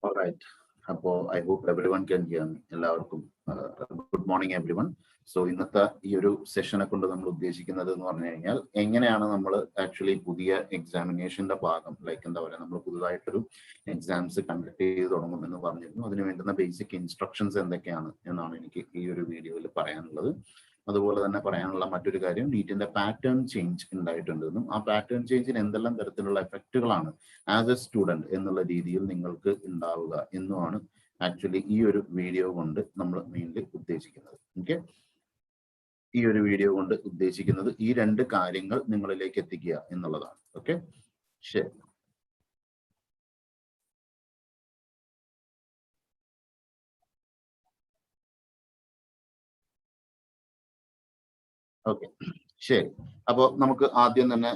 All right. I hope everyone can hear me. Good morning, everyone. So, ഇന്നത്തെ ഈ ഒരു സെഷനെ കൊണ്ട് നമ്മൾ ഉദ്ദേശിക്കുന്നത് എന്ന് പറഞ്ഞു കഴിഞ്ഞാൽ എങ്ങനെയാണ് നമ്മൾ ആക്ച്വലി പുതിയ എക്സാമിനേഷന്റെ ഭാഗം എന്താ പറയുക നമ്മൾ പുതുതായിട്ടൊരു എക്സാംസ് കണ്ടക്ട് ചെയ്ത് തുടങ്ങും എന്ന് പറഞ്ഞിരുന്നു. അതിന് വേണ്ടുന്ന ബേസിക് ഇൻസ്ട്രക്ഷൻസ് എന്തൊക്കെയാണ് എന്നാണ് എനിക്ക് ഈ ഒരു വീഡിയോയിൽ പറയാനുള്ളത്. അതുപോലെ തന്നെ പറയാനുള്ള മറ്റൊരു കാര്യം, നീറ്റിന്റെ പാറ്റേൺ ചേഞ്ച് ഉണ്ടായിട്ടുണ്ടെന്നും ആ പാറ്റേൺ ചേഞ്ചിന് എന്തെല്ലാം തരത്തിലുള്ള എഫക്റ്റുകളാണ് ആസ് എ സ്റ്റുഡന്റ് എന്നുള്ള രീതിയിൽ നിങ്ങൾക്ക് ഉണ്ടാവുക എന്നുമാണ് ആക്ച്വലി ഈ ഒരു വീഡിയോ കൊണ്ട് നമ്മൾ മെയിൻലി ഉദ്ദേശിക്കുന്നത്. ഓക്കെ, ഈ ഒരു വീഡിയോ കൊണ്ട് ഉദ്ദേശിക്കുന്നത് ഈ രണ്ട് കാര്യങ്ങൾ നിങ്ങളിലേക്ക് എത്തിക്കുക എന്നുള്ളതാണ്. ഓക്കെ, ശരി. ഓക്കെ, ശരി. അപ്പോൾ നമുക്ക് ആദ്യം തന്നെ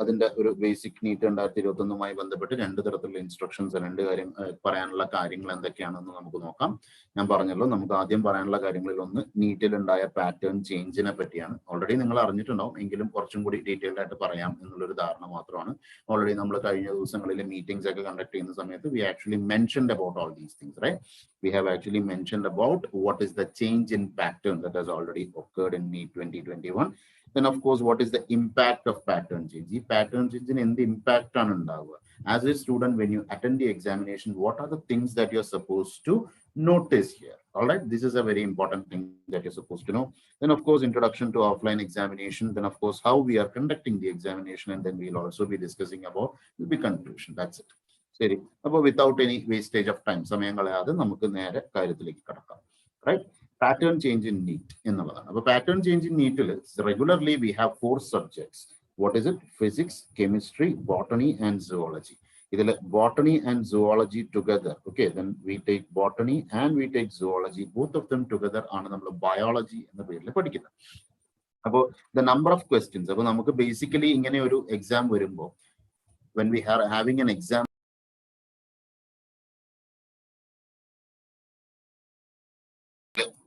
അതിന്റെ ഒരു ബേസിക് നീറ്റ് 2021 ബന്ധപ്പെട്ട് രണ്ട് തരത്തിലുള്ള ഇൻസ്ട്രക്ഷൻസ്, രണ്ട് കാര്യം പറയാനുള്ള കാര്യങ്ങൾ എന്തൊക്കെയാണെന്ന് നമുക്ക് നോക്കാം. ഞാൻ പറഞ്ഞല്ലോ, നമുക്ക് ആദ്യം പറയാനുള്ള കാര്യങ്ങളിൽ ഒന്ന് നീറ്റിൽ ഉണ്ടായ പാറ്റേൺ ചേഞ്ചിനെ പറ്റിയാണ്. ഓൾറെഡി നിങ്ങൾ അറിഞ്ഞിട്ടുണ്ടാവും, എങ്കിലും കുറച്ചും കൂടി ഡീറ്റെയിൽഡ് ആയിട്ട് പറയാം എന്നുള്ളൊരു ധാരണ മാത്രമാണ്. ഓൾറെഡി നമ്മൾ കഴിഞ്ഞ ദിവസങ്ങളിൽ മീറ്റിംഗ്സ് ഒക്കെ കണ്ടക്ട് ചെയ്യുന്ന സമയത്ത് we actually mentioned about all these things, right? We have actually mentioned about what is the change in pattern that has already occurred in NEET 2021. Then, of course, what is the impact of pattern change? The pattern change in the impact on Andava. As a student, when you attend the examination, what are the things that you're supposed to notice here? All right, this is a very important thing that you're supposed to know. Then, of course, introduction to offline examination. Then, of course, how we are conducting the examination, and then we'll also be discussing about the conclusion. That's it. ശരി, അപ്പോൾ without any wastage of time, സമയം കളയാതെ നമുക്ക് നേരെ കാര്യത്തിലേക്ക് കടക്കാം. Right, pattern change in NEET എന്നുള്ളതാണ്. അപ്പോൾ പാറ്റേൺ ചേഞ്ച് ഇൻ നീറ്റിൽ regularly we have 4 subjects. What is it? Physics, chemistry, botany and zoology. ഇതിൽ botany and zoology together. Okay, then we take botany and we take zoology. Both of them together ആണ് നമ്മൾ biology എന്ന പേരിൽ പഠിക്കുന്നത്. അപ്പോൾ the number of questions, അപ്പോൾ നമുക്ക് basically ഇങ്ങനെ ഒരു എക്സാം വരുമ്പോൾ, when we are having an exam,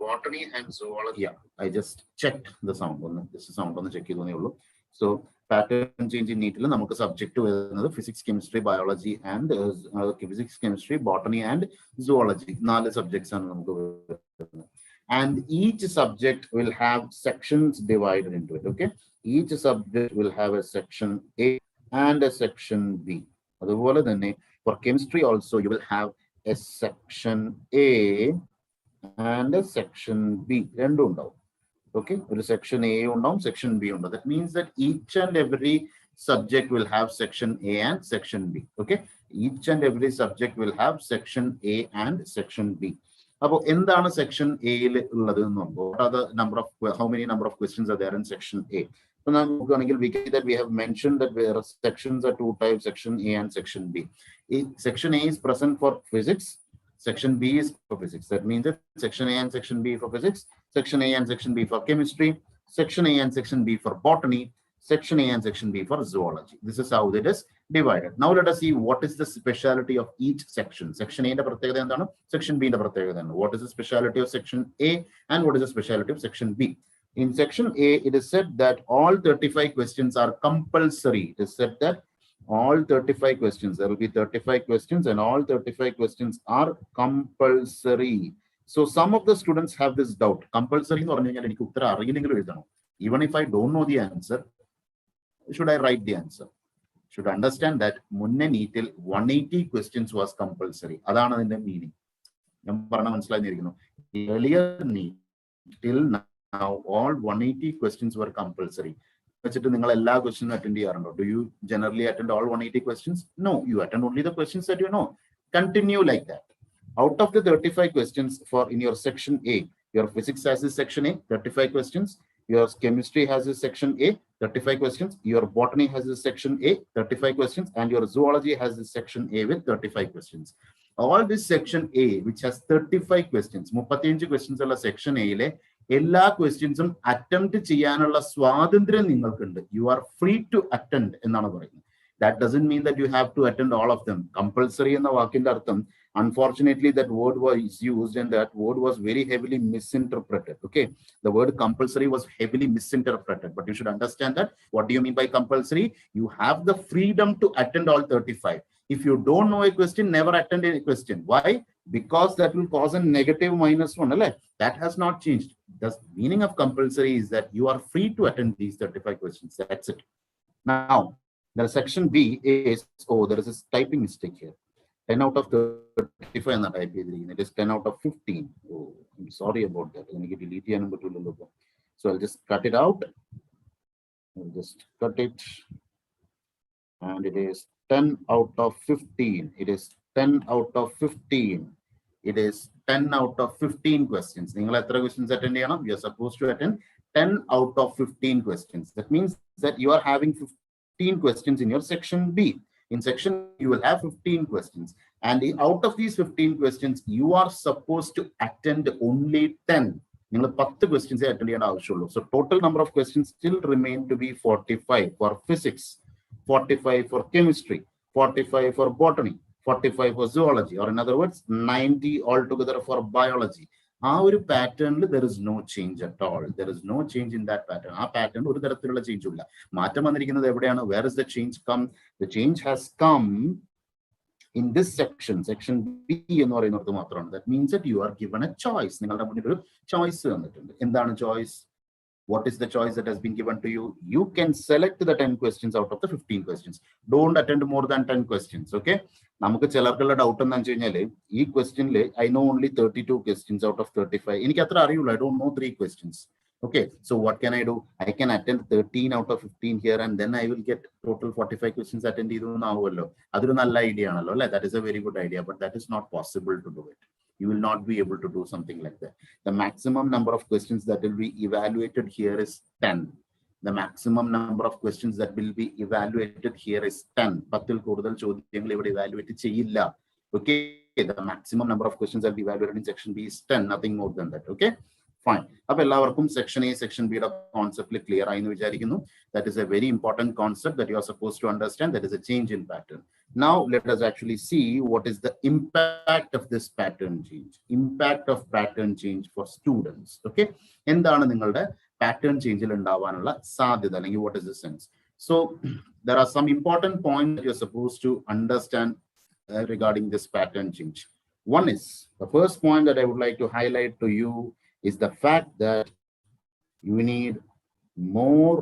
botany and zoology. Yeah, I just checked the sound. This is sound on the check. So pattern change in NEET namakku subject to physics, chemistry, biology and physics, chemistry, botany and zoology. 4 subjects are namakku, and each subject will have sections divided into it. Okay, each subject will have a section A and a section B. അതുപോലെ തന്നെ for chemistry also you will have a section A and a section B. രണ്ടും ഉണ്ടാവും. Okay, ഒരു section A ഉണ്ടാവും, section B ഉണ്ടാവും. That means that each and every subject will have section A and section B. Okay, each and every subject will have section A and section B. അപ്പോൾ എന്താണ് section എയിൽ ഉള്ളത് എന്ന് നോക്കുമ്പോൾ, what are the number of, how many number of questions are there in section A? So now we have mentioned that there are sections are 2 types, section A and section B. Section A is present for physics, section B is for physics. That means that section A and section B for physics, section A and section B for chemistry, section A and section B for botany, section A and section B for zoology. This is how it is divided. Now let us see what is the speciality of each section. Section A ന്റെ പ്രത്യേകത എന്താണ്? Section B ന്റെ പ്രത്യേകത എന്താണ്? What is the speciality of section A and what is the speciality of section B? In section A, it is said that all 35 questions are compulsory. It is said that all 35 questions, there will be 35 questions and all 35 questions are compulsory. So some of the students have this doubt. Compulsory എന്ന് പറഞ്ഞു കഴിഞ്ഞാൽ എനിക്ക് ഉത്തരം അറിയില്ലെങ്കിലും എഴുതണം. Even if I don't know the answer, should I write the answer? Should understand that മുന്നേ നീറ്റിൽ 180 questions was compulsory. അതാണ് അതിന്റെ മീനിങ്. ഞാൻ പറഞ്ഞ മനസ്സിലായിരിക്കുന്നു. Earlier NEET till now all 180 questions were compulsory. വെച്ചിട്ട് നിങ്ങൾ എല്ലാ ക്വസ്റ്റ്യനും അറ്റൻഡ് ചെയ്യാറുണ്ടോ? Do you generally attend all 180 questions? No, you attend only the questions that you know. Continue like that. Out of the 35 questions for in your section A, your physics has this section A, 35 questions. Your chemistry has this section A, 35 questions. Your botany has this section A, 35 questions. And your zoology has this section A with 35 questions. All this section A, which has 35 questions, 35 questions ഉള്ള section A യിലെ എല്ലാ ക്വസ്റ്റ്യൻസും attempt ചെയ്യാനുള്ള സ്വാതന്ത്ര്യം നിങ്ങൾക്കുണ്ട്. You are free to attend എന്നാണ് പറയുന്നത്. That doesn't mean that you have to attend all of them. Compulsory എന്ന വാക്കിന്റെ അർത്ഥം, unfortunately that word was used and that word was very heavily misinterpreted. Okay, the word compulsory was heavily misinterpreted, but you should understand that what do you mean by compulsory? You have the freedom to attend all 35. If you don't know a question, never attend a question. Why? Because that will cause a negative -1. That has not changed. The meaning of compulsory is that you are free to attend these 35 questions. That's it. Now, the section B is, oh, there is a typing mistake here. 10 out of 35 and type it is 10 out of 15. Oh, I'm sorry about that. So I'll just cut it out. I'll just cut it. And it is 10 out of 15. It is 10 out of 15. It is 10 out of 15 questions. Questions attend? You're supposed to attend 10 out of 15 questions. That means that you are having 15 questions in your section B. In section B, you will have 15 questions. And out of these 15 questions, you are supposed to attend only 10. 10 questions attend. So total number of questions still remain to be 45 for physics, 45 for chemistry, 45 for botany, 45 for zoology, or in other words, 90 altogether for biology. Our pattern, there is no change at all. There is no change in that pattern. Our pattern, change. Where is the change come? The change has come in this section, section B. That means that you are given a choice. Choice. Choice. What is the choice that has been given to you? You can select the 10 questions out of the 15 questions. Don't attend more than 10 questions. Okay. നമുക്ക് ചിലർക്കുള്ള doubt എന്താണെന്ന് വെച്ച് കഴിഞ്ഞാൽ ഈ ക്വസ്റ്റ്യനിൽ I know only 32 questions out of 35. എനിക്ക് അത്ര അറിയുള്ളൂ. I don't know 3 questions. Okay, so what can I do? I can attend 13 out of 15 here, and then I will get total 45 questions attend ചെയ്തു എന്നാവുമല്ലോ. അതൊരു നല്ല ഐഡിയ ആണല്ലോ അല്ലേ? That is a very good idea, but that is not possible to do it. You will not be able to do something like that. The maximum number of questions that will be evaluated here is 10. The maximum number of questions that will be evaluated here is 10. 10 കൂടുതൽ ചോദ്യങ്ങൾ ഇവിടെ evaluate ചെയ്യില്ല. Okay, the maximum number of questions that will be evaluated in section B is 10, nothing more than that. Okay, fine. അപ്പോൾ എല്ലാവർക്കും section A, section B concept clear ആയെന്ന് വിചാരിക്കുന്നു. That is a very important concept that you are supposed to understand. That is a change in pattern. Now let us actually see what is the impact of this pattern change. Impact of pattern change for students. Okay, എന്താണ് നിങ്ങളുടെ pattern change ൽ ഉണ്ടാവാനുള്ള സാധ്യത അല്ലെങ്കിൽ what is the sense? So there are some important points that you're supposed to understand regarding this pattern change. One is, the first point that I would like to highlight to you is the fact that you need more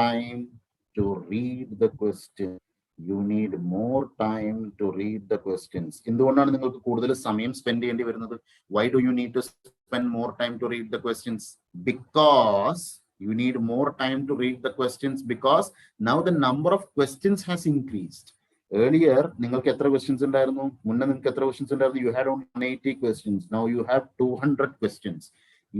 time to read the question. You need more time to read the questions. എന്തുകൊണ്ടാണ് നിങ്ങൾക്ക് കൂടുതൽ സമയം spend ചെയ്യേണ്ടി വരുന്നത്? Why do you need to spend more time to read the questions? Because you need more time to read the questions because now the number of questions has increased. Earlier, നിങ്ങൾക്ക് എത്ര questions ഉണ്ടായിരുന്നു? മുന്നേ നിങ്ങൾക്ക് എത്ര questions ഉണ്ടായിരുന്നു? You had only 180 questions. Now you have 200 questions.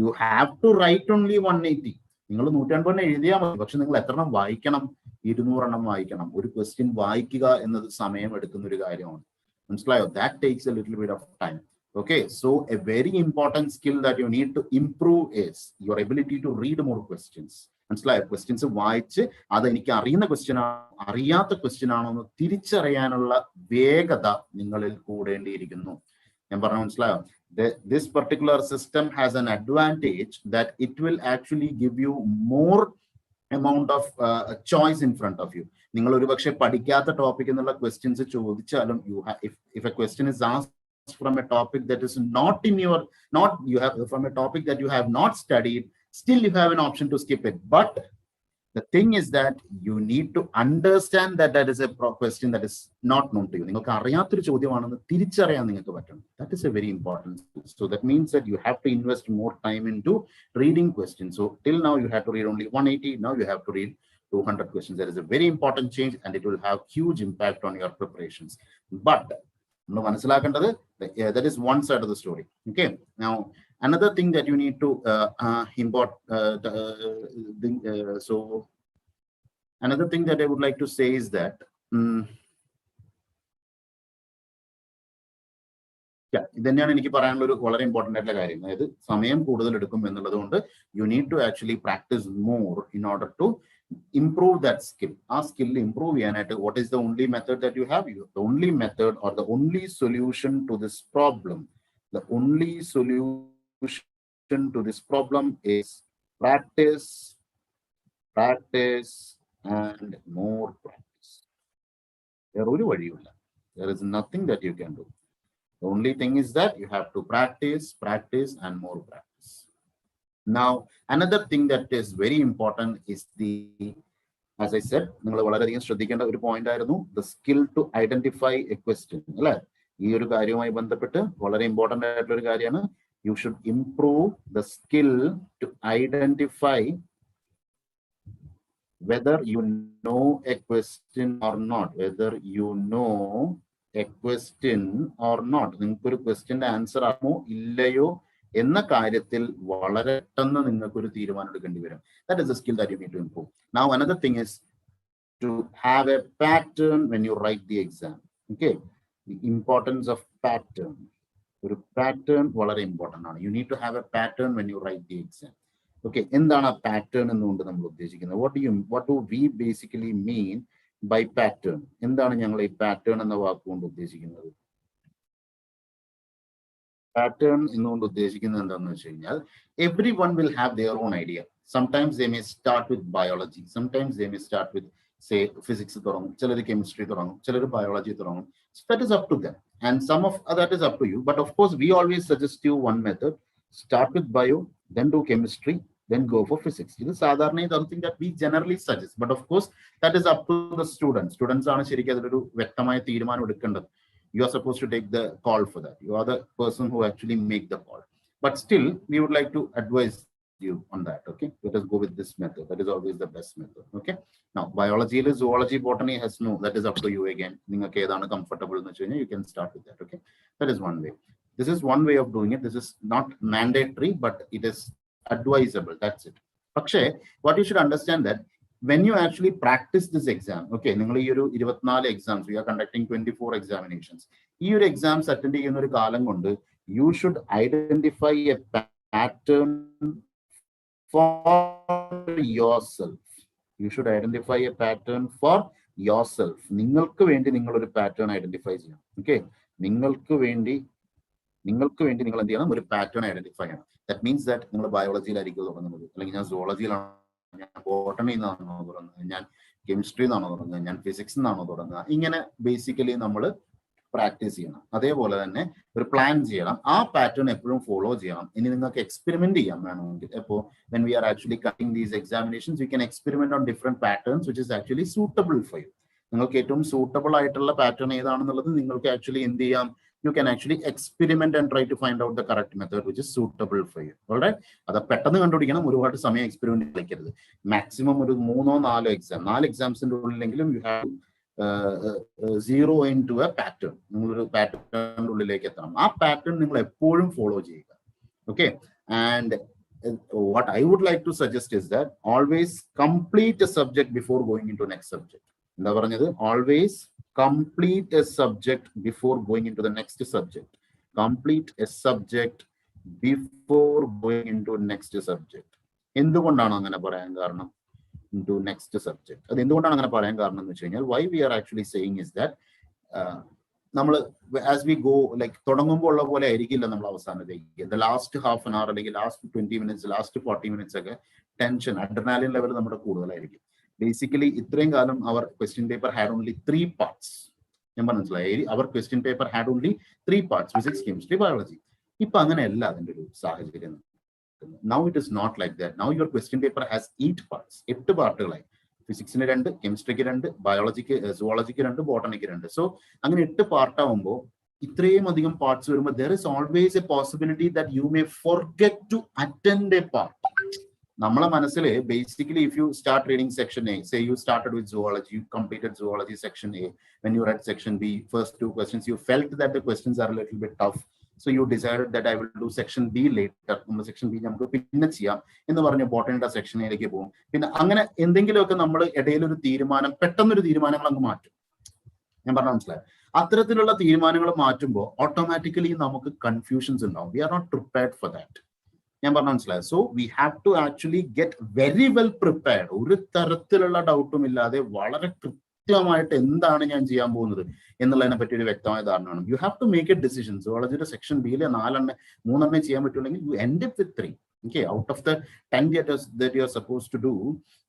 You have to write only 180. നിങ്ങൾ 150 എഴുതിയാൽ മതി. പക്ഷെ നിങ്ങൾ എത്ര എണ്ണം വായിക്കണം? 200 എണ്ണം വായിക്കണം. ഒരു ക്വസ്റ്റ്യൻ വായിക്കുക എന്നത് സമയം എടുക്കുന്ന ഒരു കാര്യമാണ്. മനസ്സിലായോ? That takes a little bit of time. Okay, so a very important skill that you need to improve is your ability to read more questions. മനസ്സിലായോ? ക്വസ്റ്റ്യൻസ് വായിച്ച് അത് എനിക്ക് അറിയുന്ന ക്വസ്റ്റ്യൻ ആണോ അറിയാത്ത ക്വസ്റ്റ്യൻ ആണോ എന്ന് തിരിച്ചറിയാനുള്ള വേഗത നിങ്ങളിൽ കൂടേണ്ടിയിരിക്കുന്നു. ഞാൻ പറഞ്ഞു മനസ്സിലായോ? This particular system has an advantage that it will actually give you more amount of choice in front of you. നിങ്ങൾ ഒരുപക്ഷെ പഠിക്കാത്ത ടോപ്പിക് എന്നുള്ള ക്വസ്റ്റ്യൻസ് ചോദിച്ചാലും if a question is asked from a topic that is not in your from a topic that you have not studied, still you have an option to skip it. But the thing is that you need to understand that that is a question that is not known to you. നിങ്ങൾക്ക് അറിയാത്തൊരു ചോദ്യമാണെന്ന് തിരിച്ചറിയാൻ നിങ്ങൾക്ക് പറ്റണം. That is a very important. So that means that you have to invest more time into reading questions. So till now you have to read only 180. Now you have to read 200 questions. That is a very important change and it will have huge impact on your preparations. But that is one side of the story. Okay, now another thing that you need to so another thing that I would like to say is that ഇതന്നെയാണ് എനിക്ക് പറയാനുള്ള ഒരു വളരെ important ആയിട്ടുള്ള കാര്യം. അതായത് സമയം കൂടുതൽ എടുക്കും എന്നുള്ളത് കൊണ്ട് you need to actually practice more in order to improve that skill. ആ സ്കിൽ ഇംപ്രൂവ് ചെയ്യാനായിട്ട് what is the only method that you have? The only method or the only solution to this problem, the only solution to this problem is practice and more practice. There is nothing that you can do. The only thing is that you have to practice, practice, and more practice. Now, another thing that is very important is as I said, നിങ്ങൾ വളരെയധികം ശ്രദ്ധിക്കേണ്ട ഒരു point ആയിരുന്നു the skill to identify a question. അല്ലേ? ഈ ഒരു കാര്യവുമായി ബന്ധപ്പെട്ട് വളരെ ഇമ്പോർട്ടന്റ് ആയിട്ടുള്ള ഒരു കാര്യമാണ്. You should improve the skill to identify whether you know a question or not. Whether you know a question or not. നിങ്ങൾക്ക് ഒരു ക്വസ്റ്റ്യന്റെ ആൻസർ ആണോ ഇല്ലയോ എന്ന കാര്യത്തിൽ വളരെ പെട്ടെന്ന് നിങ്ങൾക്ക് ഒരു തീരുമാനം എടുക്കേണ്ടി വരും. That is the skill that you need to improve. Now, another thing is to have a pattern when you write the exam. Okay, the importance of pattern. ഒരു pattern വളരെ important ആണ്. You need to have a pattern when you write the exam. Okay, എന്താണ് ആ pattern എന്നുകൊണ്ട് നമ്മൾ ഉദ്ദേശിക്കുന്നത്? What do we basically mean by pattern? എന്താണ് ഞങ്ങൾ ഈ pattern എന്ന വാക്കുകൊണ്ട് ഉദ്ദേശിക്കുന്നത്? Pattern എന്നുകൊണ്ട് ഉദ്ദേശിക്കുന്നത് എന്താണെന്ന് വെച്ച് കഴിഞ്ഞാൽ everyone will have their own idea. Sometimes they may start with biology. Sometimes they may start with, say, physics തുടങ്ങും, ചിലർ chemistry തുടങ്ങും, ചിലർ biology തുടങ്ങും. So that is up to them. And some of that is up to you. But of course, we always suggest you one method. Start with bio, then do chemistry, then go for physics. This is something that we generally suggest. But of course, that is up to the students. Students are ശരിക്കും അതൊരു വ്യക്തമായ തീരുമാനം എടുക്കേണ്ടത്. You are supposed to take the call for that. You are the person who actually make the call. But still, we would like to advise you on that. Okay, let us go with this method. That is always the best method. Okay. Now, biology, zoology, botany has no. That is up to you again. Comfortable, you can start with that. Okay, that is one way. This is one way of doing it. This is not mandatory, but it is advisable. That's it. പക്ഷേ, what you should understand that when you actually practice this exam, okay, നിങ്ങൾ ഈ ഒരു 24 exams, we are conducting 24 examinations. ഈ ഒരു exams attend ചെയ്യുന്ന ഒരു കാലം കൊണ്ട് you should identify a pattern for yourself. You should identify a pattern for yourself. നിങ്ങൾക്ക് വേണ്ടി നിങ്ങൾ ഒരു pattern identify ചെയ്യണം. Okay, നിങ്ങൾക്ക് വേണ്ടി നിങ്ങൾ എന്ത് ചെയ്യണം? ഒരു pattern identify ചെയ്യണം. That means that നിങ്ങൾ ബയോളജിയിലായിരിക്കും തുടങ്ങുന്നത്, അല്ലെങ്കിൽ ഞാൻ zoologyയിലാണ്, ഞാൻ ബോട്ടണി എന്നാണോ തുടങ്ങുന്നത്, ഞാൻ കെമിസ്ട്രി എന്നാണോ തുടങ്ങുന്നത്, ഞാൻ ഫിസിക്സ് എന്നാണോ തുടങ്ങുക. ഇങ്ങനെ ബേസിക്കലി നമ്മൾ പ്രാക്ടീസ് ചെയ്യണം. അതേപോലെ തന്നെ ഒരു പ്ലാൻ ചെയ്യണം. ആ പാറ്റേൺ എപ്പോഴും ഫോളോ ചെയ്യണം. ഇനി നിങ്ങൾക്ക് എക്സ്പെരിമെന്റ് ചെയ്യാൻ വേണമെങ്കിൽ, അപ്പോൾ when we are actually cutting these examinations, we can experiment on different patterns which is actually suitable for you. നിങ്ങൾക്ക് ഏറ്റവും സൂട്ടബിൾ ആയിട്ടുള്ള പാറ്റേൺ ഏതാണെന്നുള്ളത് നിങ്ങൾക്ക് ആക്ച്വലി എന്ത് ചെയ്യാം? You can actually experiment and try to find out the correct method which is suitable for you. All right, അത് പെട്ടെന്ന് കണ്ടുപിടിക്കണം. ഒരുപാട് സമയം എക്സ്പെരിമെന്റ് കളിക്കരുത്. മാക്സിമം ഒരു 3-4 exam, 4 എക്സാംസിന്റെ ഉള്ളിലെങ്കിലും you have zero into a pattern. നിങ്ങളൊരു പാറ്റേണിന്റെ ഉള്ളിലേക്ക് എത്തണം. ആ പാറ്റേൺ നിങ്ങൾ എപ്പോഴും ഫോളോ ചെയ്യുക. Okay, and what I would like to suggest is that always complete a subject before going into next subject. എന്താ പറഞ്ഞത്? Always complete a subject before going into the next subject. Complete a subject before going into next subject. എന്തുകൊണ്ടാണ് അങ്ങനെ പറയാൻ കാരണം? Into next subject. അത് എന്തുകൊണ്ടാണ് അങ്ങനെ പറയാൻ കാരണം എന്ന് വെച്ച് കഴിഞ്ഞാൽ, why we are actually saying is that നമ്മൾ as we go, like തുടങ്ങുമ്പോൾ ഉള്ള പോലെ ആയിരിക്കില്ല നമ്മൾ അവസാനത്തേക്ക്. The last half an hour അല്ലെങ്കിൽ last 20 minutes, last 40 minutes ഒക്കെ ടെൻഷൻ, അഡ്രിനാലിൻ ലെവൽ നമ്മുടെ കൂടുതലായിരിക്കും. Basically, ഇത്രയും കാലം our question paper had only 3 parts. ഞാൻ മനസ്സിലായി, our question paper had only 3 parts: physics, chemistry, biology. ഇപ്പൊ അങ്ങനെയല്ല അതിന്റെ ഒരു സാഹചര്യം. Now it is not like that. Now your question paper has 8 parts. 8 പാർട്ടുകളായി. ഫിസിക്സിന് 2, കെമിസ്ട്രിക്ക് 2, ബയോളജിക്ക്, സുവോളജിക്ക് 2, ബോട്ടണിക്ക് 2. So അങ്ങനെ 8 പാർട്ടാവുമ്പോൾ ഇത്രയും അധികം പാർട്സ് വരുമ്പോൾ there is always a possibility that you may forget to attend a part. നമ്മളെ മനസ്സിൽ basically, if you start reading section A, say you started with zoology, you completed zoology section A, when you read section B, first 2 questions, you felt that the questions are a little bit tough, so you decided that I will do section B later. Section B നമുക്ക് പിന്നെ ചെയ്യാം എന്ന് പറഞ്ഞ് ബോട്ടണിയുടെ section എയിലേക്ക് പോകും. പിന്നെ അങ്ങനെ എന്തെങ്കിലുമൊക്കെ നമ്മൾ ഇടയിൽ ഒരു തീരുമാനം, പെട്ടെന്നൊരു തീരുമാനങ്ങൾ അങ്ങ് മാറ്റും. ഞാൻ പറഞ്ഞ മനസ്സിലായി? അത്തരത്തിലുള്ള തീരുമാനങ്ങൾ മാറ്റുമ്പോൾ ഓട്ടോമാറ്റിക്കലി നമുക്ക് കൺഫ്യൂഷൻസ് ഉണ്ടാവും. We are not prepared for that. ഞാൻ പറഞ്ഞ മനസ്സിലായി? So we have to actually get very well prepared. ഒരു തരത്തിലുള്ള ഡൗട്ടും ഇല്ലാതെ വളരെ കൃത്യമായിട്ട് എന്താണ് ഞാൻ ചെയ്യാൻ പോകുന്നത് എന്നുള്ളതിനെ പറ്റി ഒരു വ്യക്തമായ ധാരണ വേണം. You have to make a decision. സുവോളജിയുടെ സെക്ഷൻ ബിയിലെ 3 ചെയ്യാൻ പറ്റുള്ളെങ്കിൽ you end up with 3. Okay, out of the 10 that you're supposed to do,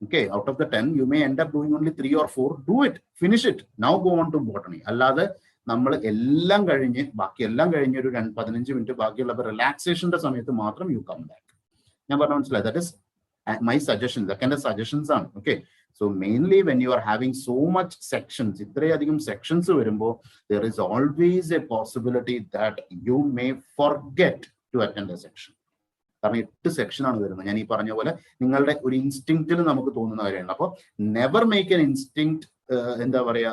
okay, out of the 10 you may end up doing only 3 or 4. Do it, finish it, now go on to botany. അല്ലാതെ നമ്മൾ എല്ലാം കഴിഞ്ഞ് ബാക്കി എല്ലാം കഴിഞ്ഞ് ഒരു 15 minute ബാക്കിയുള്ള റിലാക്സേഷന്റെ സമയത്ത് മാത്രം യു കം ബാക്ക്. ഞാൻ പറഞ്ഞ മനസ്സിലായി? That is my suggestion. ഇതൊക്കെ എന്റെ സജഷൻസ് ആണ്. Okay, so mainly when you are having so much sections, ഇത്രയധികം സെക്ഷൻസ് വരുമ്പോൾ there is always a possibility that you may forget to attend a section. കാരണം 8 സെക്ഷനാണ് വരുന്നത്. ഞാൻ ഈ പറഞ്ഞ പോലെ നിങ്ങളുടെ ഒരു ഇൻസ്റ്റിങ്ക്റ്റിൽ നമുക്ക് തോന്നുന്ന കാര്യമാണ്. അപ്പോൾ നെവർ മേക്ക് എൻ ഇൻസ്റ്റിങ്ക്റ്റ്, എന്താ പറയാ,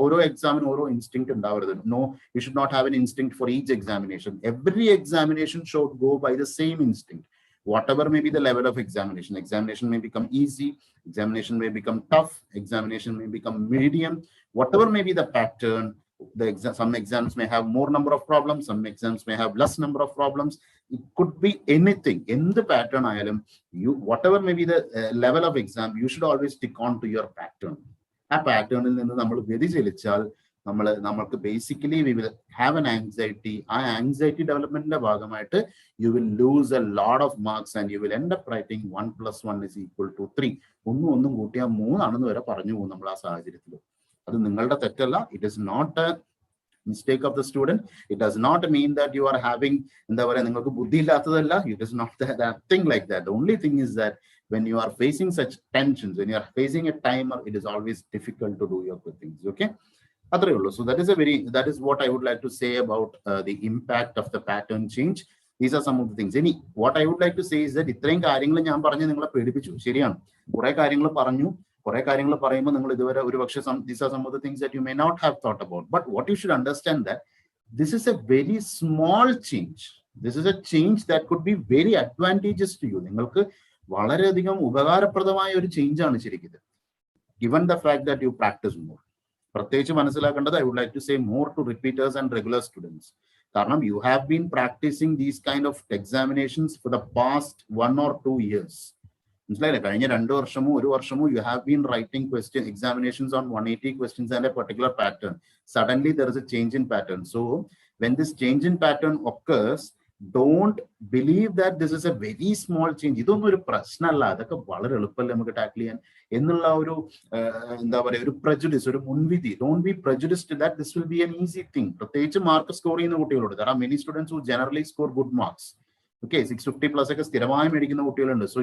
ഓരോ എക്സാമിനും ഓരോ ഇൻസ്റ്റിങ്ക്റ്റ് ഉണ്ടാവരുത്. No, you should not have an instinct for each examination. Every examination should go by the same instinct. Whatever may be the level of examination, examination may become easy, examination may become tough, examination may become medium, whatever may be the pattern. Some exams may have more number of problems, some exams may have less number of problems. It could be anything in the pattern. You, whatever may be the level of exam, you should always stick on to your pattern. A pattern il ninnu nammal vyadichalichal നമ്മൾക്ക് basically we will have an anxiety. ആ anxiety ഡെവലപ്മെന്റിന്റെ ഭാഗമായിട്ട് you will loose A lot of marks and you will end up writing 1 + 1 = 3. ഒന്നും കൂട്ടിയാൽ 3 ആണെന്ന് വരെ പറഞ്ഞു പോകും നമ്മൾ ആ സാഹചര്യത്തിൽ. അത് നിങ്ങളുടെ തെറ്റല്ല. It is not a mistake of the student. It does not mean that you are having, എന്താ പറയുക, നിങ്ങൾക്ക് ബുദ്ധി ഇല്ലാത്തതല്ല. It is not that thing like that. The only thing is that when you are facing such tensions, when you are facing a timer, it is always difficult to do your good things. Okay, so that is what I would like to say about the impact of the pattern change. These are some of the things. What I would like to say is that ഇത്രയും കാര്യങ്ങൾ ഞാൻ പറഞ്ഞ് നിങ്ങളെ പേടിപ്പിച്ചു. ശരിയാണ്, കുറെ കാര്യങ്ങൾ പറഞ്ഞു. കുറെ കാര്യങ്ങൾ പറയുമ്പോൾ നിങ്ങൾ ഇതുവരെ ഒരു പക്ഷേ these are some of the things that you may not have thought about. But what you should understand that this is a very small change. This is a change that could be very advantageous to you. നിങ്ങൾക്ക് വളരെയധികം ഉപകാരപ്രദമായ ഒരു change ആണ് ശരിക്കും, given the fact that you practice more. പ്രത്യേകിച്ച് മനസ്സിലാക്കേണ്ടത്, I would like to say more to repeaters and regular students. കാരണം you have been practicing these kind of examinations for the past 1 or 2 years. മനസ്സിലായില്ലേ? കഴിഞ്ഞ 2 വർഷമോ 1 വർഷമോ you have been writing examinations on 180 questions and a particular pattern. Suddenly there is a change in pattern. So when this change in pattern occurs, don't believe that this is a very small change. ഇതൊന്നും ഒരു പ്രശ്നമല്ല, അതൊക്കെ വളരെ എളുപ്പമല്ലേ നമുക്ക് tackle ചെയ്യാൻ എന്നുള്ള ഒരു എന്താ പറയുക, ഒരു പ്രജുഡിസ്, ഒരു മുൻവിധി. Don't be prejudiced that this will be an easy thing. പ്രത്യേകിച്ച് മാർക്ക് സ്കോർ ചെയ്യുന്ന കുട്ടികളോട്. there are many students who generally score good marks. Okay, 650+ ഒക്കെ സ്ഥിരമായി മേടിക്കുന്ന കുട്ടികളുണ്ട്. So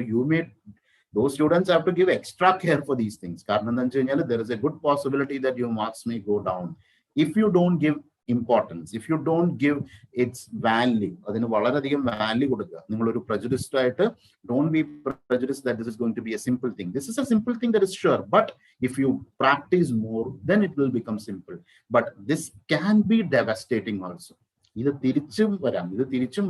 those students have to give extra care for these things. കാരണം എന്താ വെച്ച് കഴിഞ്ഞാൽ there is a good possibility that your marks may go down if you don't give importance, if you don't give its value. അതിന് വളരെയധികം value കൊടുക്കുക. നിങ്ങളൊരു prejudiced ആയിട്ട് don't be prejudiced that this is going to be a simple thing. This is a simple thing, that is sure, but if you practice more, then it will become simple. But this can be devastating also. ഇത് തിരിച്ചും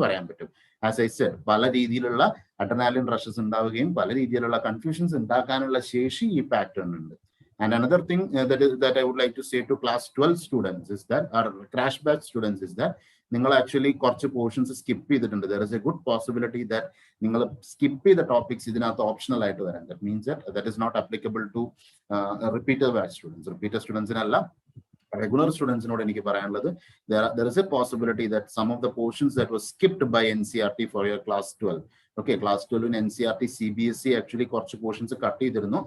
വരാൻ പറ്റും. As I said, പല രീതിയിലുള്ള adrenaline rushes ഉണ്ടാവുകയും പല രീതിയിലുള്ള confusions ഉണ്ടാക്കാനുള്ള ശേഷി ഈ പാറ്റേൺ ഉണ്ട്. And another thing that I would like to say to class 12 students is that, or crash batch students, is that നിങ്ങൾ ആക്ച്വലി കുറച്ച് പോർഷൻസ് സ്കിപ്പ് ചെയ്തിട്ടുണ്ട്. There is a good possibility that നിങ്ങൾ skip ചെയ്ത topics ഇതിനകത്ത് optional ആയിട്ട് വരാം. That means that is not applicable to repeater batch students. Repeater സ്റ്റുഡൻസിനല്ല, regular സ്റ്റുഡൻസിനോട് എനിക്ക് പറയാനുള്ളത്, there is a possibility that some of the portions that was skipped by NCERT for your class 12. Okay, class 12 in NCERT CBSE actually കുറച്ച് portions cut ചെയ്തിരുന്നു.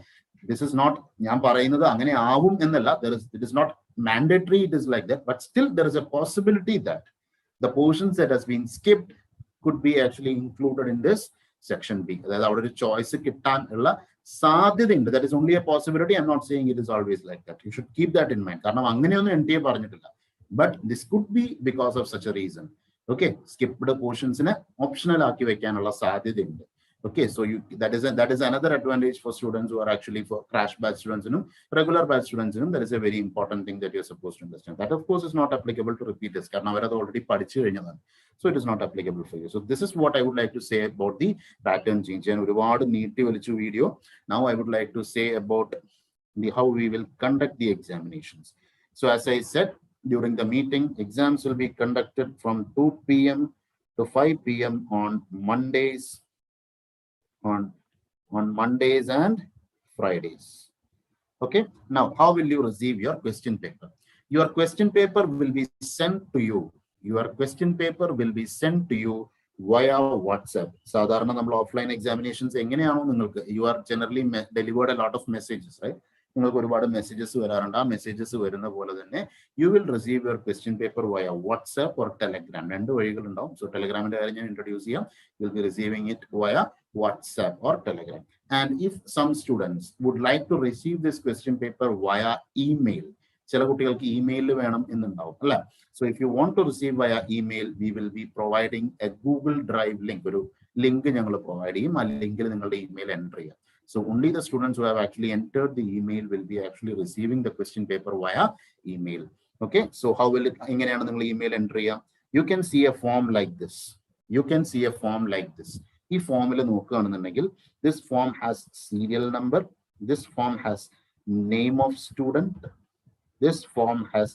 This is not, ഞാൻ പറയുന്നത് അങ്ങനെ ആവും എന്നല്ല, it is not mandatory, it is like that, but still there is a possibility that the portions that has been skipped could be actually included in this section B. അതായത് അവിടെ ഒരു choice കിട്ടാൻ ഉള്ള സാധ്യതയുണ്ട്. That is only a possibility. I'm not saying it is always like that. You should keep that in mind. കാരണം അങ്ങനെയൊന്നും NTA പറഞ്ഞിട്ടില്ല. But this could be because of such a reason. Okay, skipped portionsനെ optional ആക്കി വെക്കാനുള്ള സാധ്യതയുണ്ട്. Okay, so that is another advantage for students who are actually, for crash batch students, regular batch students, that is a very important thing that you're supposed to understand. That of course is not applicable to repeaters, കാരണം അവരത് already പഠിച്ചു കഴിഞ്ഞതാണ്. So it is not applicable for you. So this is what I would like to say about the pattern change. ഞാൻ ഒരുപാട് നീട്ടി വലിച്ചു video. Now I would like to say about how we will conduct the examinations. So as I said during the meeting, exams will be conducted from 2 p.m. to 5 p.m. on Mondays, on Mondays and Fridays. Okay, now how will you receive your question paper? Your question paper will be sent to you. Your question paper will be sent to you via WhatsApp. സാധാരണ നമ്മൾ offline examinations എങ്ങനെയാണോ നിങ്ങൾക്ക് you are generally delivered a lot of messages right. നിങ്ങൾക്ക് ഒരുപാട് messages വരാറുണ്ട്. ആ messages വരുന്ന പോലെ തന്നെ you will receive your question paper via WhatsApp or Telegram. രണ്ട് വഴികളുണ്ടാവും. സോ ടെലഗ്രാമിന്റെ കാര്യം ഞാൻ ഇൻട്രൊഡ്യൂസ് ചെയ്യാം. You will be receiving it via WhatsApp or Telegram. And if some students would like to receive this question paper via email, ചില കുട്ടികൾക്ക് ഇമെയിലിൽ വേണം എന്നുണ്ടാവും അല്ലെ. So if you want to receive via email we will be providing a Google Drive link. ഒരു link ഞങ്ങൾ provide ചെയ്യും. ആ ലിങ്കിൽ നിങ്ങളുടെ ഇമെയിൽ എൻ്റർ ചെയ്യാം. So only the students who have actually entered the email will be actually receiving the question paper via email. Okay, so how will it, എങ്ങനെയാണ് നിങ്ങൾ email enter ചെയ്യുക? You can see a form like this. You can see a form like this. ഈ ഫോമിൽ നോക്കുകയാണെന്നുണ്ടെങ്കിൽ this form has serial number, this form has name of student, this form has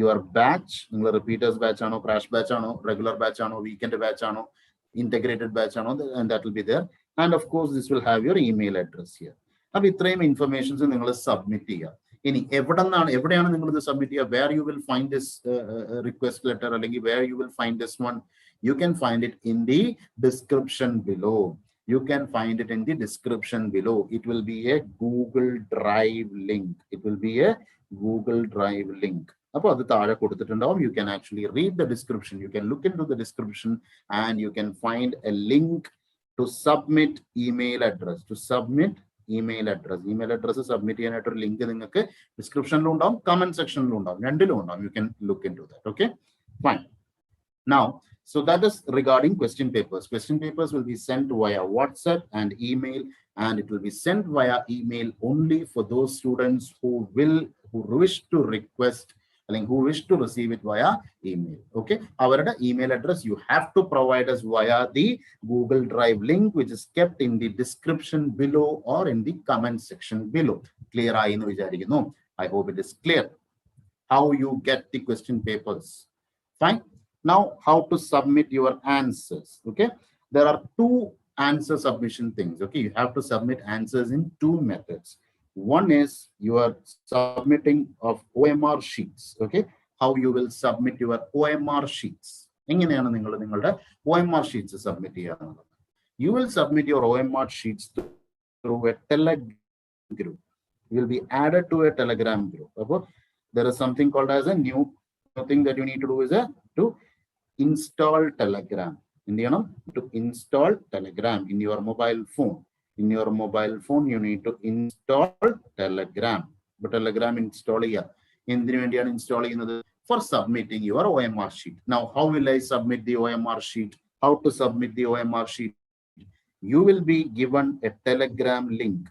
your batch. നിങ്ങൾ repeaters batch ആണോ, crash batch ആണോ, regular batch ആണോ, weekend batch ആണോ, integrated batch ആണോ, and that will be there. And of course this will have your email address here. അപ്പോൾ ഇത്രയും informations നിങ്ങൾ submit ചെയ്യുക. ഇനി എവിടെയാണ് നിങ്ങൾ ഇത് സബ്മിറ്റ് ചെയ്യുക? Where you will find this request letter അല്ലെങ്കിൽ where you will find this one? You can find it in the description below. You can find it in the description below. It will be a Google Drive link. It will be a Google Drive link. അപ്പോൾ അത് താഴെ കൊടുത്തിട്ടുണ്ടാവും. You can actually read the description. You can look into the description and you can find a link to submit email address. To submit email address. Email address submit ചെയ്യാനായിട്ടൊരു link നിങ്ങൾക്ക് ഡിസ്ക്രിപ്ഷനിലും ഉണ്ടാവും, comment സെക്ഷനിലും ഉണ്ടാവും, രണ്ടിലും ഉണ്ടാവും. You can look into that. Okay, fine. Now, so that is regarding question papers. Question papers will be sent via WhatsApp and email, and it will be sent via email only for those students who wish to request, who wish to receive it via email. Okay, our email address you have to provide us via the Google Drive link, which is kept in the description below or in the comment section below. Clear? I hope it is clear how you get the question papers. Fine. Now, how to submit your answers? Okay, there are two answer submission things. Okay, you have to submit answers in two methods. One is you are submitting of OMR sheets. Okay, how you will submit your OMR sheets? എങ്ങനെയാണ് നിങ്ങൾ നിങ്ങളുടെ OMR sheets submit ചെയ്യുന്നത്? You will submit your OMR sheets through a Telegram group. You will be added to a Telegram group. Okay? There is something called as a new thing that you need to do is to install Telegram. To install Telegram in your mobile phone. In your mobile phone, you need to install Telegram. But Telegram install install for submitting your OMR sheet. Now, how will I submit the OMR sheet? How to submit the OMR sheet? You will be given a Telegram link.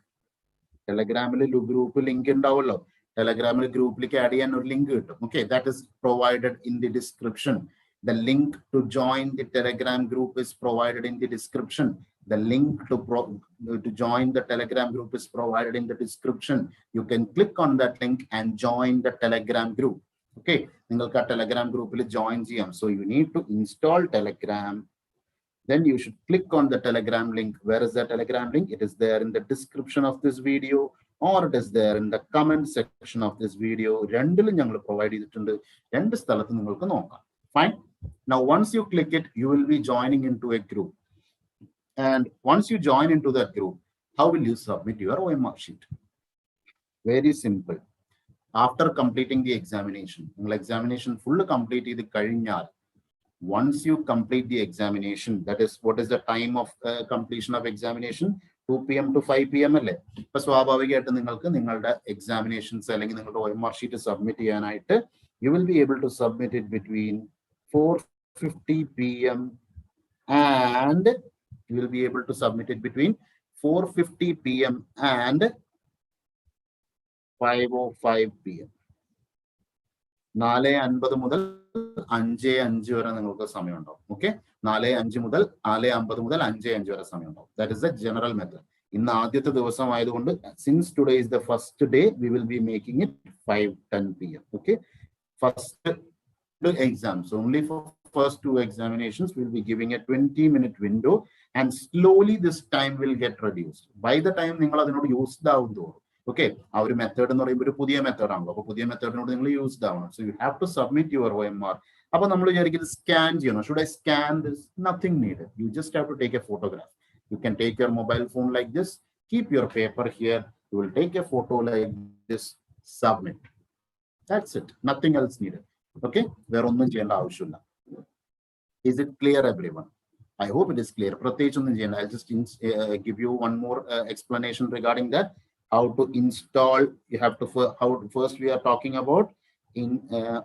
Telegram group link ഉണ്ടാവല്ലോ. Telegram group add ചെയ്യാൻ ഒരു link കിട്ടും. Okay, that is provided in the description. The link to join the Telegram group is provided in the description. The link to join the Telegram group is provided in the description. You can click on that link and join the Telegram group. Okay, നിങ്ങൾക്ക് ആ Telegram group join ചെയ്യാം. So you need to install Telegram. Then you should click on the Telegram link. Where is the Telegram link? It is there in the description of this video, or it is there in the comment section of this video. രണ്ടിലും ഞങ്ങൾ provide ചെയ്തിട്ടുണ്ട്. രണ്ട് സ്ഥലത്ത് നിങ്ങൾക്ക് നോക്കാം. Fine. Now, once you click it, you will be joining into a group. And once you join into that group, how will you submit your OMR sheet? Very simple. After completing the examination, full complete the കഴിഞ്ഞാൽ, once you complete the examination, that is, what is the time of completion of examination? 2 p.m. to 5 p.m. അല്ലേ? അപ്പോൾ സ്വാഭാവികമായിട്ട് നിങ്ങൾക്ക് നിങ്ങളുടെ examinations അല്ലെങ്കിൽ നിങ്ങളുടെ OMR sheet submit ചെയ്യാനായിട്ട് you will be able to submit it between 4:50 p.m. and you will be able to submit it between 4:50 p.m. and 5:05 p.m. 4:50 മുതൽ 5:05 വരെ നിങ്ങൾക്ക് സമയമുണ്ടാവും. ഓക്കെ, 4:05 മുതൽ 4:50 മുതൽ 5:05 വരെ സമയമുണ്ടാവും. That is the general method. ഇന്ന് ആദ്യത്തെ ദിവസം ആയതുകൊണ്ട്, since today is the first day, we will be making it 5:10 p.m. Okay, first exams, only for first two examinations we'll be giving a 20-minute window, and slowly this time will get reduced. By the time നിങ്ങൾ അതിനോട് used ആവുന്നു, okay, ആ ഒരു method എന്ന് പറയുമ്പോൾ ഒരു പുതിയ method ആണല്ലോ, അപ്പോൾ പുതിയ മെത്തേഡിനോട് നിങ്ങൾ യൂസ്ഡ് ആവണം. So you have to submit your OMR Appo nammal vicharikkunu scan cheyano. Should I scan this? Nothing needed. You just have to take a photograph. You can take your mobile phone like this, keep your paper here, you will take a photo like this, submit. That's it. Nothing else needed. Okay? There ഒന്നും ചെയ്യേണ്ട ആവശ്യമില്ല. Is it clear, everyone? I hope it is clear. I'll just give you one more explanation regarding that. How to install, you have to, first we are talking about in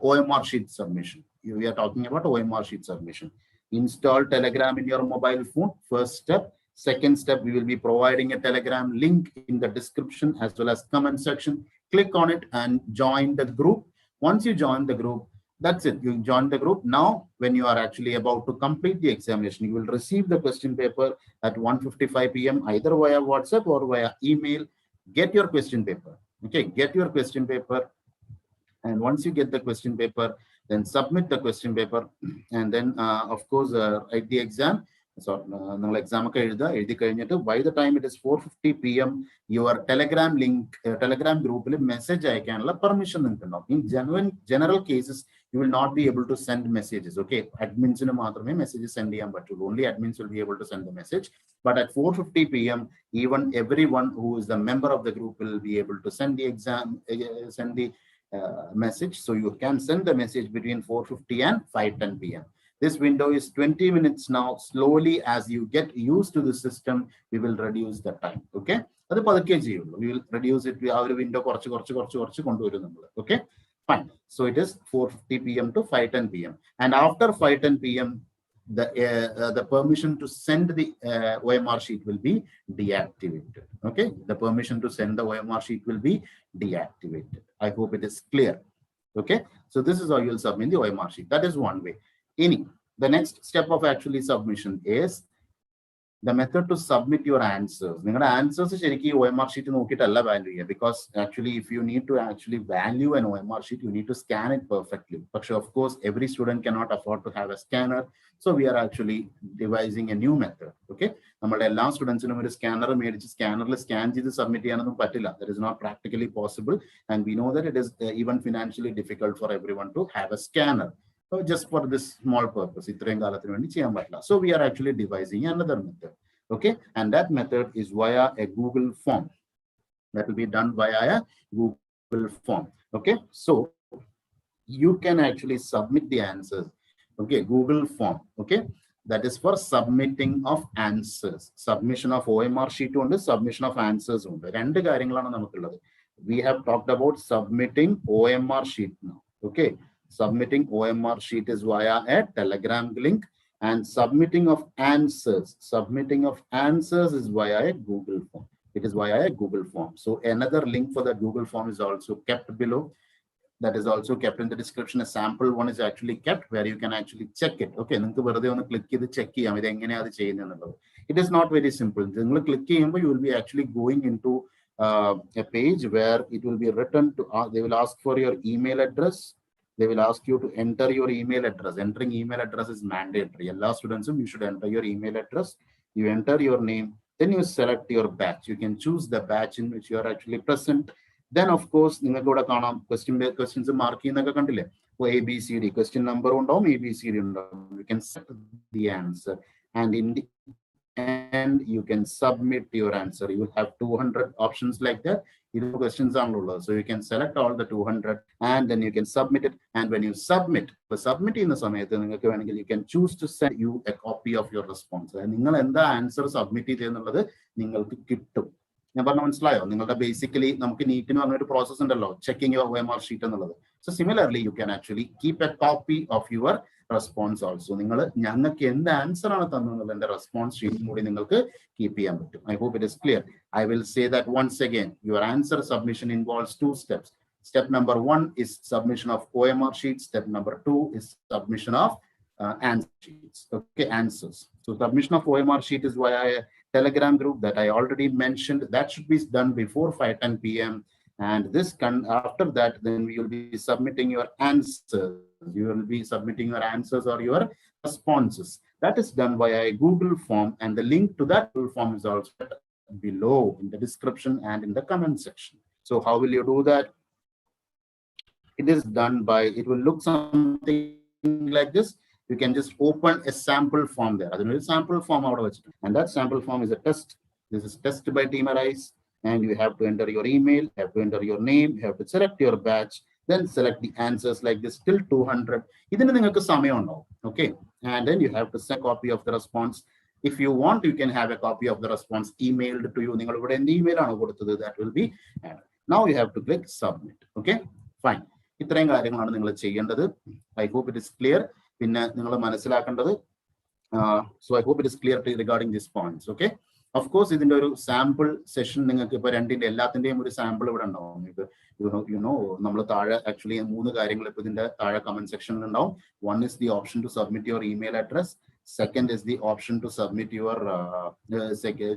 OMR sheet submission. We are talking about OMR sheet submission. Install Telegram in your mobile phone, first step. Second step, we will be providing a Telegram link in the description as well as comment section. Click on it and join the group. Once you join the group, that's it. You join the group. Now, when you are actually about to complete the examination, you will receive the question paper at 1:55 p.m. either via WhatsApp or via email. Get your question paper. Okay, get your question paper. And once you get the question paper, then submit the question paper. And then, of course, write the exam. So, exam by the time it is 4:50 p.m., your Telegram link, Telegram group message I can permission. In general cases, you will not be able to send messages. Okay, admins messages send only admins will be able to send the message. But at 4:50 p.m., even everyone who is the member of the group will be able to send the exam, send the message. So you can send the message between 4:50 and 5:10 p.m. This window is 20 minutes now. Slowly, as you get used to the system, we will reduce the time. Okay, we will reduce it. We have a window. Okay, fine. So it is 4:50 p.m. to 5:10 p.m. And after 5:10 p.m., the permission to send the OMR sheet will be deactivated. Okay, the permission to send the OMR sheet will be deactivated. I hope it is clear. Okay, so this is how you will submit the OMR sheet. That is one way. The next step of actually submission is the method to submit your answers. Your answers is OMR sheet value, because actually if you need to actually value an OMR sheet, you need to scan it perfectly. But of course, every student cannot afford to have a scanner. So we are actually devising a new method. Okay, last students scanner scan submit. That is not practically possible. And we know that it is even financially difficult for everyone to have a scanner. So just for this small purpose, so we are actually devising another method. Okay, and that method is via a Google form. That will be done via a Google form. Okay, so you can actually submit the answers. Okay, Google form. Okay, that is for submitting of answers. Submission of OMR sheet on the submission of answers on the. We have talked about submitting OMR sheet now. Okay, submitting OMR sheet is via a Telegram link, and submitting of answers is via a Google form. It is via a Google form. So another link for the Google form is also kept below. That is also kept in the description. A sample one is actually kept where you can actually check it. Okay, click check. It is not very simple. Click you will be actually going into a page where it will be written to. They will ask for your email address. They will ask you to enter your email address. Entering email address is mandatory. All students, you should enter your email address. You enter your name, then you select your batch. You can choose the batch in which you are actually present. Then, of course, questions mark A, B, C, D. Question number A, B, C, D. You can set the answer, and in the end, you can submit your answer. You will have 200 options like that. Questions are so you can select all the 200 and then you can submit it. And when you submit, in the you can choose to send you a copy of your response. And the answer submit basically process checking your OMR sheet. So similarly, you can actually keep a copy of your response also. The answer the response sheet keep. I hope it is clear. I will say that once again. Your answer submission involves two steps. Step number 1 is submission of OMR sheet. Step number 2 is submission of answer sheets. Okay, answers. So submission of OMR sheet is via a Telegram group that I already mentioned. That should be done before 5:10 p.m. And this after that, then we will be submitting your answers. You will be submitting your answers or your responses. That is done via a Google form, and the link to that Google form is also below in the description and in the comment section. So how will you do that? It is done by, it will look something like this, you can just open a sample form there. That's a sample form out of it. And that sample form is a test. This is test by Team Arise. And you have to enter your email, you have to enter your name, you have to select your batch, then select the answers like this till 200. Okay. And then you have to send a copy of the response. If you want, you can have a copy of the response emailed to you. That will be added. Now you have to click submit. Okay, fine. I hope it is clear. So I hope it is clear regarding these points. Okay. Of course, this is a sample session. Sample actually comment section. One is the option to submit your email address. Second is the option to submit your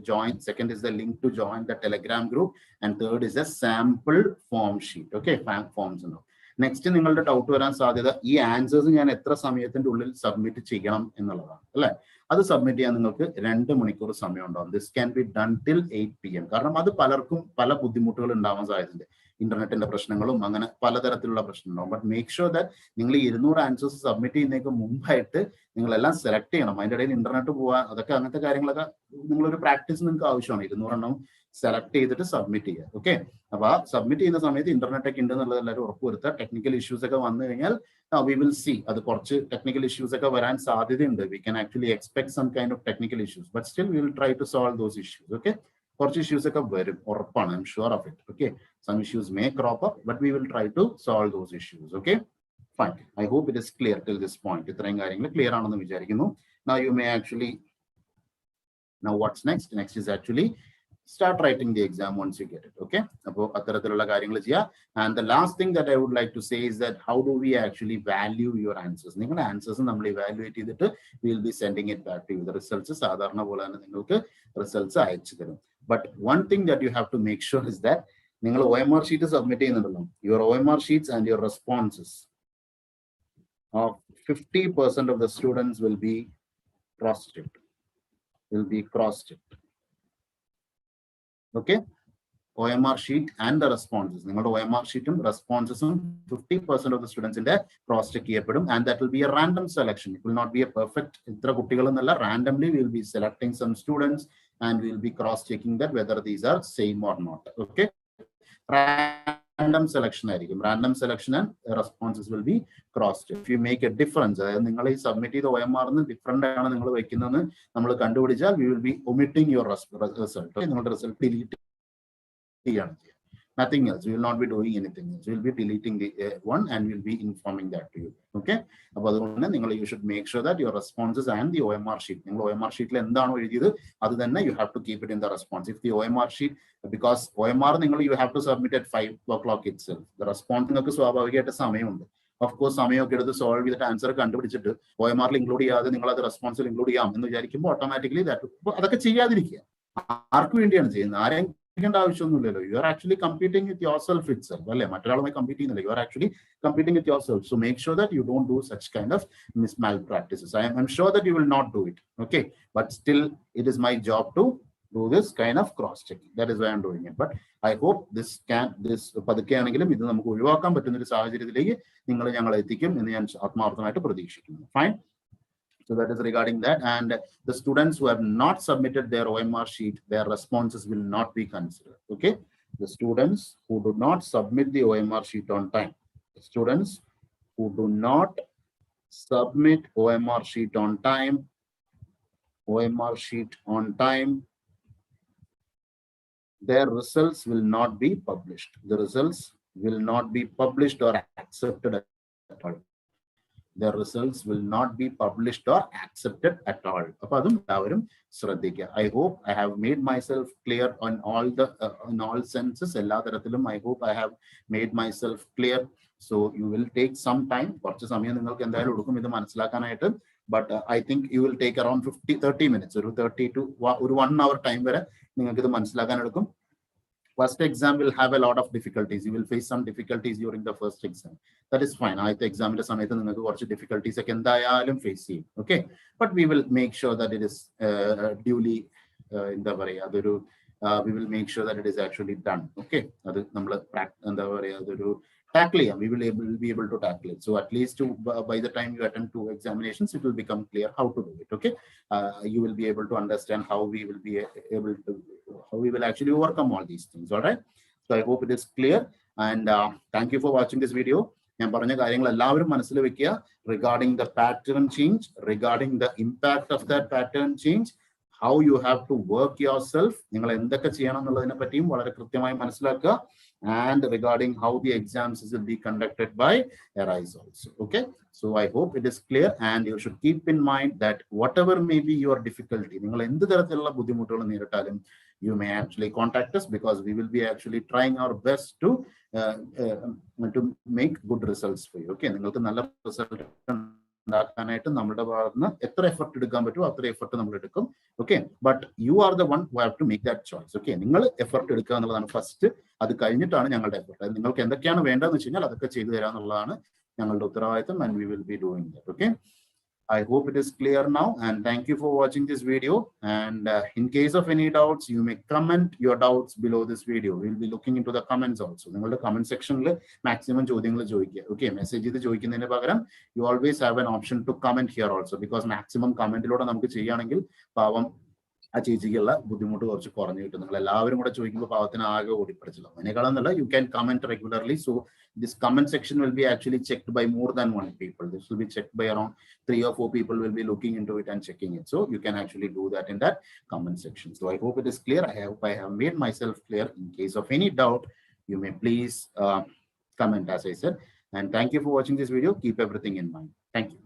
join. Second is the link to join the Telegram group. And third is a sample form sheet. Okay, forms. Next, you will doubt these answers in submit that's submit this can be done till 8 p.m. Internet and the but make sure that you answers submit select internet practice select it submit. Okay. Submit in the internet technical issues. Now we will see technical issues. We can actually expect some kind of technical issues, but still we will try to solve those issues. Okay. Issues I'm sure of it. Okay. Some issues may crop up, but we will try to solve those issues. Okay. Fine. I hope it is clear till this point. Now you may actually. Now what's next? Next is actually start writing the exam once you get it. Okay. And the last thing that I would like to say is that how do we actually value your answers? Answers and evaluate it. We will be sending it back to you. The results results. But one thing that you have to make sure is that OMR sheet is submitting your OMR sheets and your responses of 50% of the students will be cross-checked. Okay, OMR sheet and the responses. OMR sheet and responses 50% of the students in there cross-check, and that will be a random selection. It will not be a perfect. Randomly, we will be selecting some students and we will be cross-checking that whether these are same or not. Okay, random selection and responses will be crossed. If you make a difference, submit the OMR different, we will be omitting your result. Result delete. Nothing else. We will not be doing anything else. We will be deleting the one and we will be informing that to you. Okay. You should make sure that your responses and the OMR sheet. OMR sheet other than that, you have to keep it in the response. If the OMR sheet, because OMR you have to submit at 5 o'clock itself. The response of course, some of you solve with the answer OMR include the response include automatically that you are actually competing with yourself itself. You are actually competing with yourself. So make sure that you don't do such kind of malpractices. I'm sure that you will not do it. Okay. But still, it is my job to do this kind of cross-checking. That is why I'm doing it. But I hope this fine. So that is regarding that. And the students who have not submitted their OMR sheet, their responses will not be considered. Okay. The students who do not submit the OMR sheet on time, the students who do not submit OMR sheet on time, their results will not be published. The results will not be published or accepted at all. The results will not be published or accepted at all. I hope I have made myself clear on all the in all senses. I hope I have made myself clear. So you will take some time. But I think you will take around 30 minutes or 30 to 1 hour time. First exam will have a lot of difficulties. You will face some difficulties during the first exam. That is fine. I think exam difficulties face. Okay, but we will make sure that it is duly in the way. We will make sure that it is actually done. Okay, tackle it. We will be able to tackle it. So at least by the time you attend 2 examinations, it will become clear how to do it. Okay, you will be able to understand how we will be able to, how we will actually overcome all these things. All right. So I hope it is clear. And thank you for watching this video. Regarding the pattern change, regarding the impact of that pattern change, how you have to work yourself, and regarding how the exams will be conducted by Arise also. Okay, so I hope it is clear, and you should keep in mind that whatever may be your difficulty, you may actually contact us, because we will be actually trying our best to make good results for you. Okay, effort okay, but you are the one who have to make that choice. Okay, effort first, and we will be doing that. Okay, I hope it is clear now, and thank you for watching this video. And in case of any doubts, you may comment your doubts below this video. We'll be looking into the comments also. In the comment section, maximum okay, message you always have an option to comment here also, because maximum comment you can comment regularly. So this comment section will be actually checked by more than 1 people. This will be checked by around 3 or 4 people will be looking into it and checking it. So you can actually do that in that comment section. So I hope it is clear. I hope I have made myself clear. In case of any doubt, you may please comment, as I said. And thank you for watching this video. Keep everything in mind. Thank you.